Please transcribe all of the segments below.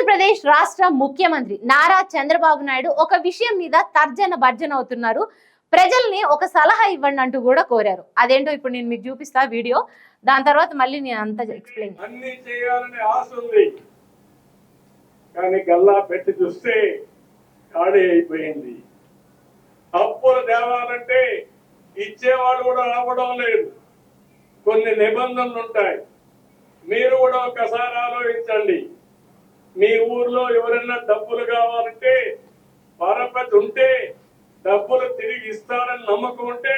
ఆంధ్రప్రదేశ్ రాష్ట్ర ముఖ్యమంత్రి నారా చంద్రబాబు నాయుడు ఒక విషయం మీద తర్జన భర్జన అవుతున్నారు. ప్రజల్ని ఒక సలహా ఇవ్వండి అంటూ కూడా కోరారు. అదేంటో ఇప్పుడు నేను మీకు చూపిస్తా వీడియో. దాని తర్వాత మళ్ళీ నేను అంతా ఎక్స్ప్లెయిన్ అన్ని చేయాలని ఆశ ఉంది, కానీ గల్లా పెట్టి చూస్తే ఖాళీ అయిపోయింది. అప్పులు తేవాలంటే ఇచ్చేవాడు కూడా రావడం లేదు. కొన్ని నిబంధనలు ఉంటాయి. మీరు కూడా ఒకసారి ఆలోచించండి. మీ ఊర్లో ఎవరైనా డబ్బులు కావాలంటే పరపతి ఉంటే డబ్బులు తిరిగి ఇస్తారని నమ్మకం ఉంటే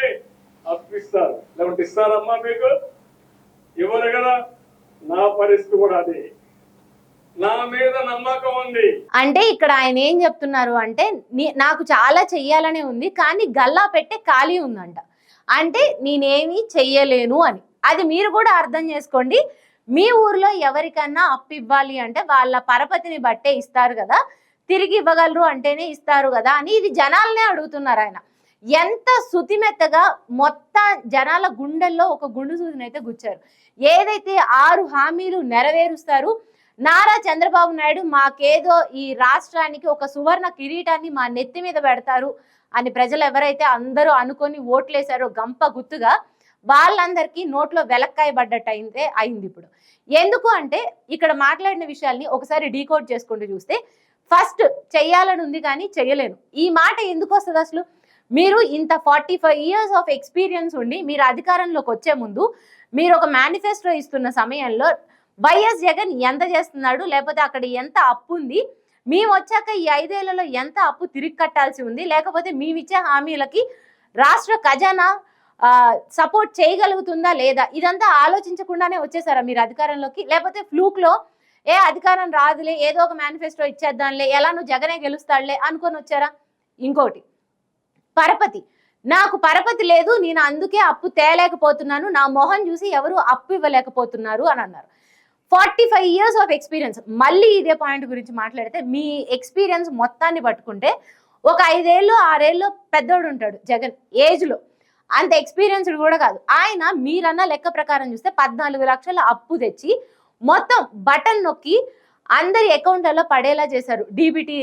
అప్పిస్తారు, లేకుంటే ఇస్తారమ్మా మీకు ఎవరు కదా. నా పరిస్థితి కూడా అదే. నా మీద నమ్మకం ఉంది. అంటే ఇక్కడ ఆయన ఏం చెప్తున్నారు అంటే నాకు చాలా చెయ్యాలనే ఉంది, కానీ గల్లా పెట్టే ఖాళీ ఉందంట. అంటే నేనేమి చెయ్యలేను అని. అది మీరు కూడా అర్థం చేసుకోండి. మీ ఊర్లో ఎవరికన్నా అప్పు ఇవ్వాలి అంటే వాళ్ళ పరపతిని బట్టే ఇస్తారు కదా, తిరిగి ఇవ్వగలరు అంటేనే ఇస్తారు కదా అని ఇది జనాలనే అడుగుతున్నారు ఆయన. ఎంత శుతిమెత్తగా మొత్తం జనాల గుండెల్లో ఒక గుండు సూదినైతే గుచ్చారు. ఏదైతే 6 హామీలు నెరవేరుస్తారు, నారా చంద్రబాబు నాయుడు మాకేదో ఈ రాష్ట్రానికి ఒక సువర్ణ కిరీటాన్ని మా నెత్తి మీద పెడతారు అని ప్రజలు ఎవరైతే అందరూ అనుకొని ఓట్లేశారో గంప గుత్తుగా, వాళ్ళందరికీ నోట్లో వెలక్కాయ పడ్డట్టు అయింది ఇప్పుడు. ఎందుకు అంటే ఇక్కడ మాట్లాడిన విషయాల్ని ఒకసారి డీకోడ్ చేసుకుంటూ చూస్తే, ఫస్ట్ చెయ్యాలని ఉంది కానీ చెయ్యలేను, ఈ మాట ఎందుకు వస్తుంది అసలు? మీరు ఇంత 45 years ఆఫ్ ఎక్స్పీరియన్స్ ఉండి మీరు అధికారంలోకి వచ్చే ముందు మీరు ఒక మేనిఫెస్టో ఇస్తున్న సమయంలో వైఎస్ జగన్ ఎంత చేస్తున్నాడు, లేకపోతే అక్కడ ఎంత అప్పు ఉంది, మేము వచ్చాక ఈ 5 ఏళ్లలో ఎంత అప్పు తిరిగి కట్టాల్సి ఉంది, లేకపోతే మేమిచ్చే హామీలకి రాష్ట్ర ఖజానా సపోర్ట్ చేయగలుగుతుందా లేదా, ఇదంతా ఆలోచించకుండానే వచ్చేసారా మీరు అధికారంలోకి? లేకపోతే ఫ్లూక్లో అధికారం రాదులే, ఏదో ఒక మేనిఫెస్టో ఇచ్చేద్దాంలే, ఎలానో జగనే గెలుస్తాడులే అనుకొని వచ్చారా? ఇంకోటి పరపతి, నాకు పరపతి లేదు, నేను అందుకే అప్పు తేలేకపోతున్నాను, నా మొహం చూసి ఎవరు అప్పు ఇవ్వలేకపోతున్నారు అని అన్నారు. 45 years ఆఫ్ ఎక్స్పీరియన్స్. మళ్ళీ ఇదే పాయింట్ గురించి మాట్లాడితే, మీ ఎక్స్పీరియన్స్ మొత్తాన్ని పట్టుకుంటే ఒక 5 ఏళ్ళు 6 ఏళ్ళు పెద్దోడు ఉంటాడు జగన్ ఏజ్లో, అంత ఎక్స్పీరియన్స్డ్ కూడా కాదు ఆయన. మీరన్న లెక్క ప్రకారం చూస్తే 14 లక్షల అప్పు తెచ్చి మొత్తం బటన్ నొక్కి అందరి అకౌంట్లలో పడేలా చేశారు. డీబీటీ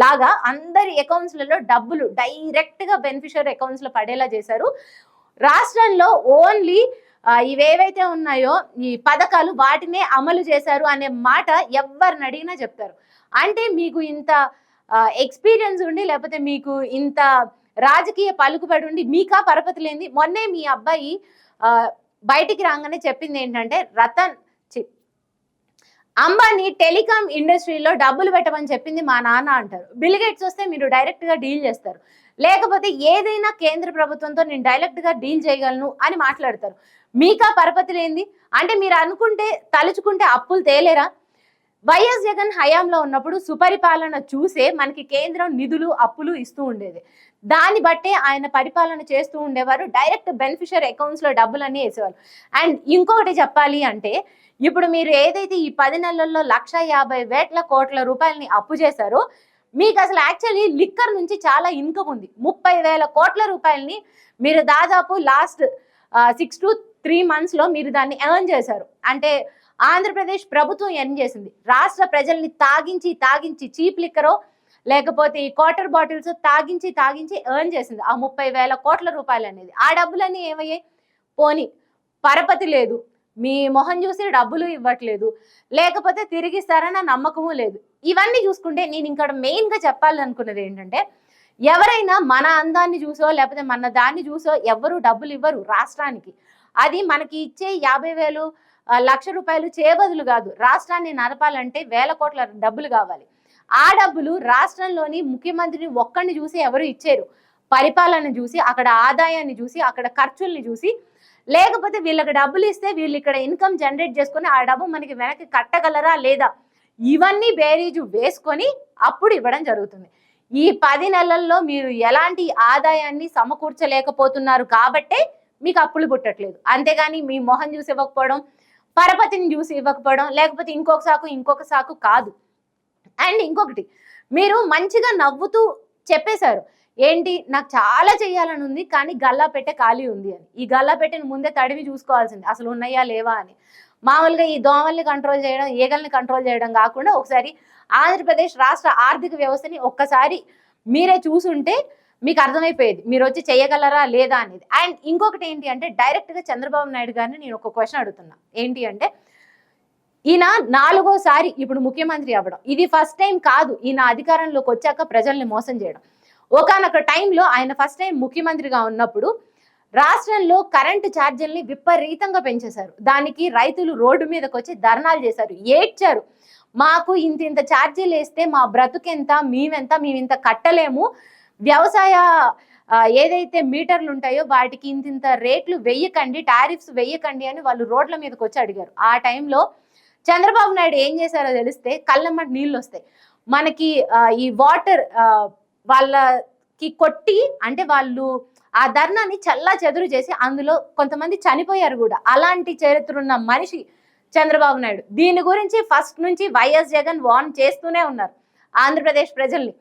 లాగా అందరి అకౌంట్స్లలో డబ్బులు డైరెక్ట్గా బెనిఫిషియరీ అకౌంట్స్లో పడేలా చేశారు. రాష్ట్రంలో ఓన్లీ ఇవేవైతే ఉన్నాయో ఈ పథకాలు వాటినే అమలు చేశారు అనే మాట ఎవరిని అడిగినా చెప్తారు. అంటే మీకు ఇంత ఎక్స్పీరియన్స్ ఉండి, లేకపోతే మీకు ఇంత రాజకీయ పలుకుబడి ఉండి మీకా పరపతి లేని. మొన్నే మీ అబ్బాయి బయటికి రాగానే చెప్పింది ఏంటంటే, అంబానీ టెలికాం ఇండస్ట్రీలో డబ్బులు పెట్టమని చెప్పింది మా నాన్న అంటారు. బిల్ గేట్స్ వస్తే మీరు డైరెక్ట్గా డీల్ చేస్తారు, లేకపోతే ఏదైనా కేంద్ర ప్రభుత్వంతో నేను డైరెక్ట్గా డీల్ చేయగలను అని మాట్లాడతారు. మీకా పరపతి లేనిది. అంటే మీరు అనుకుంటే తలుచుకుంటే అప్పులు తేలేరా? వైఎస్ జగన్ హయాంలో ఉన్నప్పుడు సుపరిపాలన చూసే మనకి కేంద్రం నిధులు అప్పులు ఇస్తూ ఉండేది. దాన్ని బట్టే ఆయన పరిపాలన చేస్తూ ఉండేవారు. డైరెక్ట్ బెనిఫిషియరీ అకౌంట్స్లో డబ్బులన్నీ వేసేవారు. అండ్ ఇంకొకటి చెప్పాలి అంటే, ఇప్పుడు మీరు ఏదైతే ఈ 10 నెలల్లో 1,50,000 కోట్ల రూపాయలని అప్పు చేశారో, మీకు అసలు యాక్చువల్లీ లిక్కర్ నుంచి చాలా ఇన్కమ్ ఉంది. 30,000 కోట్ల రూపాయలని మీరు దాదాపు లాస్ట్ 6 to 3 monthsలో మీరు దాన్ని ఎర్న్ చేశారు. అంటే ఆంధ్రప్రదేశ్ ప్రభుత్వం ఎర్న్ చేసింది. రాష్ట్ర ప్రజల్ని తాగించి చీప్ లిక్కరో లేకపోతే ఈ క్వార్టర్ బాటిల్స్ తాగించి ఎర్న్ చేసింది ఆ 30,000 కోట్ల రూపాయలు అనేది. ఆ డబ్బులన్నీ ఏమయ్యాయి? పోనీ పరపతి లేదు, మీ మొహం చూసి డబ్బులు ఇవ్వట్లేదు, లేకపోతే తిరిగిస్తారన్న నమ్మకము లేదు. ఇవన్నీ చూసుకుంటే నేను ఇక్కడ మెయిన్గా చెప్పాలనుకున్నది ఏంటంటే, ఎవరైనా మన అందాన్ని చూసో లేకపోతే మన దాన్ని చూసో ఎవరు డబ్బులు ఇవ్వరు రాష్ట్రానికి. అది మనకి ఇచ్చే 50,000 లక్ష రూపాయలు చేయబదులు కాదు. రాష్ట్రాన్ని నడపాలంటే 1,000 కోట్ల డబ్బులు కావాలి. ఆ డబ్బులు రాష్ట్రంలోని ముఖ్యమంత్రిని ఒక్కడిని చూసి ఎవరు ఇచ్చారు? పరిపాలన చూసి, అక్కడ ఆదాయాన్ని చూసి, అక్కడ ఖర్చుల్ని చూసి, లేకపోతే వీళ్ళకి డబ్బులు ఇస్తే వీళ్ళు ఇక్కడ ఇన్కమ్ జనరేట్ చేసుకొని ఆ డబ్బు మనకి వెనక్కి కట్టగలరా లేదా, ఇవన్నీ బేరీజు వేసుకొని అప్పుడు ఇవ్వడం జరుగుతుంది. ఈ 10 నెలల్లో మీరు ఎలాంటి ఆదాయాన్ని సమకూర్చలేకపోతున్నారు కాబట్టే మీకు అప్పులు పుట్టట్లేదు. అంతేగాని మీ మొహం చూసి ఇవ్వకపోవడం, పరపతిని చూసి ఇవ్వకపోవడం, లేకపోతే ఇంకొక సాకు కాదు. అండ్ ఇంకొకటి, మీరు మంచిగా నవ్వుతూ చెప్పేశారు ఏంటి, నాకు చాలా చేయాలని ఉంది కానీ గల్లా పెట్టే ఖాళీ ఉంది అని. ఈ గల్లా పెట్టిన ముందే తడివి చూసుకోవాల్సింది అసలు ఉన్నాయా లేవా అని. మామూలుగా ఈ దోమల్ని కంట్రోల్ చేయడం, ఈగల్ని కంట్రోల్ చేయడం కాకుండా ఒకసారి ఆంధ్రప్రదేశ్ రాష్ట్ర ఆర్థిక వ్యవస్థని ఒక్కసారి మీరే చూసుంటే మీకు అర్థమైపోయేది మీరు వచ్చి చేయగలరా లేదా అనేది. అండ్ ఇంకొకటి ఏంటి అంటే డైరెక్ట్గా చంద్రబాబు నాయుడు గారిని నేను ఒక క్వశ్చన్ అడుగుతున్నా. ఏంటి అంటే ఈయన 4వ సారి ఇప్పుడు ముఖ్యమంత్రి అవ్వడం, ఇది ఫస్ట్ టైం కాదు. ఈయన అధికారంలోకి వచ్చాక ప్రజల్ని మోసం చేయడం. ఒకానొక టైంలో ఆయన ఫస్ట్ టైం ముఖ్యమంత్రిగా ఉన్నప్పుడు రాష్ట్రంలో కరెంటు ఛార్జీల్ని విపరీతంగా పెంచేశారు. దానికి రైతులు రోడ్డు మీదకి వచ్చి ధర్నాలు చేశారు, ఏడ్చారు. మాకు ఇంత ఛార్జీలు వేస్తే మా బ్రతుకెంత, మేము ఇంత కట్టలేము, వ్యవసాయ ఏదైతే మీటర్లు ఉంటాయో వాటికి ఇంత రేట్లు వెయ్యకండి, టారిఫ్స్ వెయ్యకండి అని వాళ్ళు రోడ్ల మీదకి వచ్చి అడిగారు. ఆ టైంలో చంద్రబాబు నాయుడు ఏం చేశారో తెలిస్తే కళ్ళమ్మటి నీళ్ళు వస్తాయి. మనకి ఈ వాటర్ వాళ్ళకి కొట్టి, అంటే వాళ్ళు ఆ ధర్నాన్ని చల్లా చెదురు చేసి అందులో కొంతమంది చనిపోయారు కూడా. అలాంటి చరిత్ర ఉన్న మనిషి చంద్రబాబు నాయుడు. దీని గురించి ఫస్ట్ నుంచి వైఎస్ జగన్ వార్న్ చేస్తూనే ఉన్నారు ఆంధ్రప్రదేశ్ ప్రజల్ని.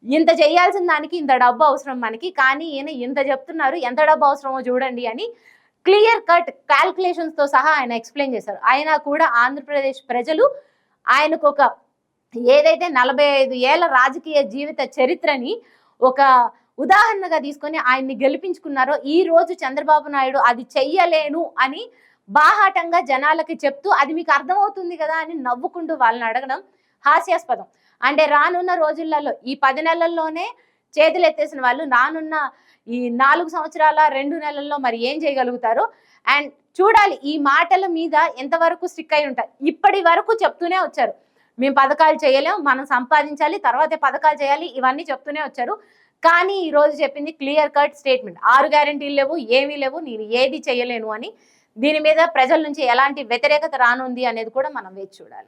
ఇంత చేయాల్సిన దానికి ఇంత డబ్బు అవసరం మనకి, కానీ ఈయన ఇంత చెప్తున్నారు, ఎంత డబ్బు అవసరమో చూడండి అని క్లియర్ కట్ క్యాల్కులేషన్స్తో సహా ఆయన ఎక్స్ప్లెయిన్ చేశారు. అయినా కూడా ఆంధ్రప్రదేశ్ ప్రజలు ఆయనకు ఒక ఏదైతే 45 ఏళ్ల రాజకీయ జీవిత చరిత్రని ఒక ఉదాహరణగా తీసుకొని ఆయన్ని గెలిపించుకున్నారో, ఈ రోజు చంద్రబాబు నాయుడు అది చెయ్యలేను అని బాహాటంగా జనాలకి చెప్తూ అది మీకు అర్థమవుతుంది కదా అని నవ్వుకుంటూ వాళ్ళని అడగడం హాస్యాస్పదం. అంటే రానున్న రోజులలో ఈ 10 నెలల్లోనే చేతులు ఎత్తేసిన వాళ్ళు రానున్న ఈ 4 సంవత్సరాల 2 నెలల్లో మరి ఏం చేయగలుగుతారో అండ్ చూడాలి. ఈ మాటల మీద ఎంతవరకు స్టిక్ అయి ఉంటారు. ఇప్పటి వరకు చెప్తూనే వచ్చారు, మేము పథకాలు చేయలేం, మనం సంపాదించాలి, తర్వాతే పథకాలు చేయాలి, ఇవన్నీ చెప్తూనే వచ్చారు. కానీ ఈ రోజు చెప్పింది క్లియర్ కట్ స్టేట్మెంట్, 6 గ్యారెంటీలు లేవు, ఏమీ లేవు, నేను ఏది చేయలేను అని. దీని మీద ప్రజల నుంచి ఎలాంటి వ్యతిరేకత రానుంది అనేది కూడా మనం వేచి చూడాలి.